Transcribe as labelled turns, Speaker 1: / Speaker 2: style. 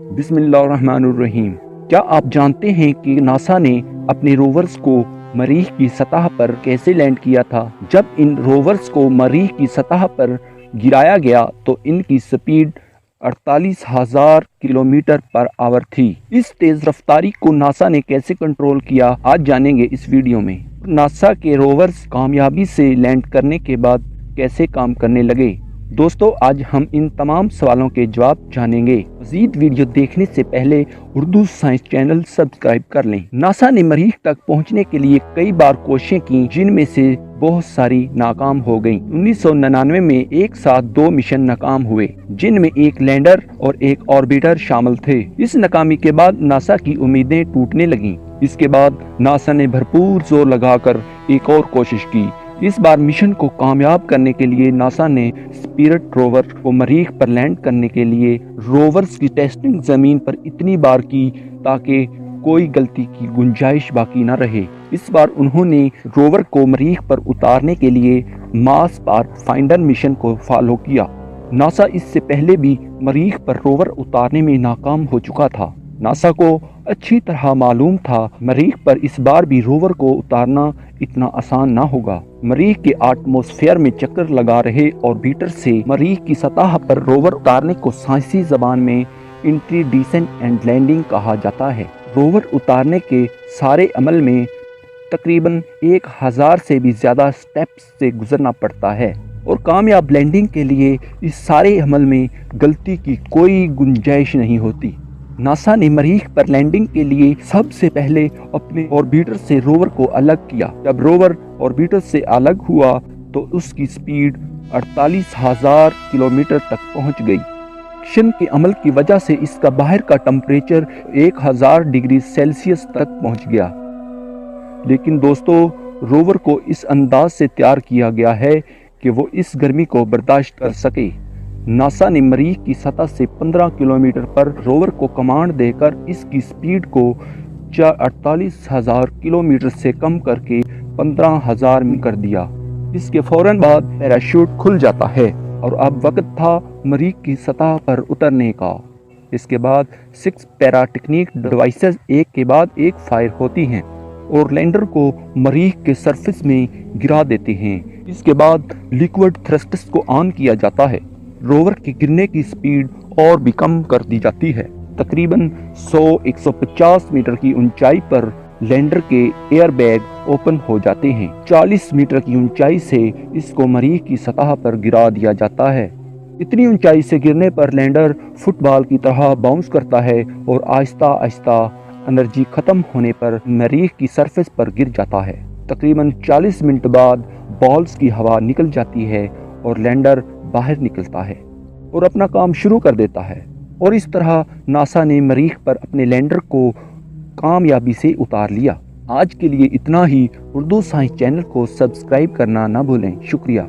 Speaker 1: بسم اللہ الرحمن الرحیم۔ کیا آپ جانتے ہیں کہ ناسا نے اپنے روورز کو مریخ کی سطح پر کیسے لینڈ کیا تھا؟ جب ان روورز کو مریخ کی سطح پر گرایا گیا تو ان کی سپیڈ 48,000 کلومیٹر پر آور تھی۔ اس تیز رفتاری کو ناسا نے کیسے کنٹرول کیا، آج جانیں گے اس ویڈیو میں۔ ناسا کے روورز کامیابی سے لینڈ کرنے کے بعد کیسے کام کرنے لگے؟ دوستو، آج ہم ان تمام سوالوں کے جواب جانیں گے۔ مزید ویڈیو دیکھنے سے پہلے اردو سائنس چینل سبسکرائب کر لیں۔ ناسا نے مریخ تک پہنچنے کے لیے کئی بار کوششیں کی، جن میں سے بہت ساری ناکام ہو گئیں۔ 1999 میں ایک ساتھ 2 مشن ناکام ہوئے، جن میں ایک لینڈر اور ایک آربیٹر شامل تھے۔ اس ناکامی کے بعد ناسا کی امیدیں ٹوٹنے لگیں۔ اس کے بعد ناسا نے بھرپور زور لگا کر ایک اور کوشش کی۔ اس بار مشن کو کامیاب کرنے کے لیے ناسا نے اسپیرٹ روور کو مریخ پر لینڈ کرنے کے لیے روورز کی ٹیسٹنگ زمین پر اتنی بار کی تاکہ کوئی غلطی کی گنجائش باقی نہ رہے۔ اس بار انہوں نے روور کو مریخ پر اتارنے کے لیے مارس پاتھ فائنڈر مشن کو فالو کیا۔ ناسا اس سے پہلے بھی مریخ پر روور اتارنے میں ناکام ہو چکا تھا۔ ناسا کو اچھی طرح معلوم تھا مریخ پر اس بار بھی روور کو اتارنا اتنا آسان نہ ہوگا۔ مریخ کے ایٹماسفیئر میں چکر لگا رہے آربیٹر سے مریخ کی سطح پر روور اتارنے کو سائنسی زبان میں انٹری ڈیسنٹ اینڈ لینڈنگ کہا جاتا ہے۔ روور اتارنے کے سارے عمل میں تقریباً 1000 سے بھی زیادہ سٹیپس سے گزرنا پڑتا ہے، اور کامیاب لینڈنگ کے لیے اس سارے عمل میں غلطی کی کوئی گنجائش نہیں ہوتی۔ ناسا نے مریخ پر لینڈنگ کے لیے سب سے پہلے اپنے آربیٹر سے روور کو الگ کیا۔ جب روور آربیٹر سے الگ ہوا تو اس کی سپیڈ 48,000 کلومیٹر تک پہنچ گئی۔ مشن کے عمل کی وجہ سے اس کا باہر کا ٹمپریچر 1000 ڈگری سیلسیس تک پہنچ گیا۔ لیکن دوستو، روور کو اس انداز سے تیار کیا گیا ہے کہ وہ اس گرمی کو برداشت کر سکے۔ ناسا نے مریخ کی سطح سے 15 کلومیٹر پر روور کو کمانڈ دے کر اس کی سپیڈ کو 48,000 کلومیٹر سے کم کر کے 15,000 میں کر دیا۔ اس کے فوراً بعد پیراشوٹ کھل جاتا ہے اور اب وقت تھا مریخ کی سطح پر اترنے کا۔ اس کے بعد 6 پیرا ٹیکنیک ڈیوائسز ایک کے بعد ایک فائر ہوتی ہیں اور لینڈر کو مریخ کے سرفس میں گرا دیتے ہیں۔ اس کے بعد لیکوڈ تھرسٹس کو آن کیا جاتا ہے۔ روور کے گرنے کی سپیڈ اور بھی کم کر دی جاتی ہے۔ تقریباً 100-150 میٹر کی اونچائی پر لینڈر کے ایئر بیگ اوپن ہو جاتے ہیں۔ 40 میٹر کی اونچائی سے اس کو مریخ کی سطح پر گرا دیا جاتا ہے۔ اتنی اونچائی سے گرنے پر لینڈر فٹ بال کی طرح باؤنس کرتا ہے اور آہستہ آہستہ انرجی ختم ہونے پر مریخ کی سرفیس پر گر جاتا ہے۔ تقریباً 40 منٹ بعد بالز کی ہوا نکل جاتی ہے اور لینڈر باہر نکلتا ہے اور اپنا کام شروع کر دیتا ہے، اور اس طرح ناسا نے مریخ پر اپنے لینڈر کو کامیابی سے اتار لیا۔ آج کے لیے اتنا ہی۔ اردو سائنس چینل کو سبسکرائب کرنا نہ بھولیں۔ شکریہ۔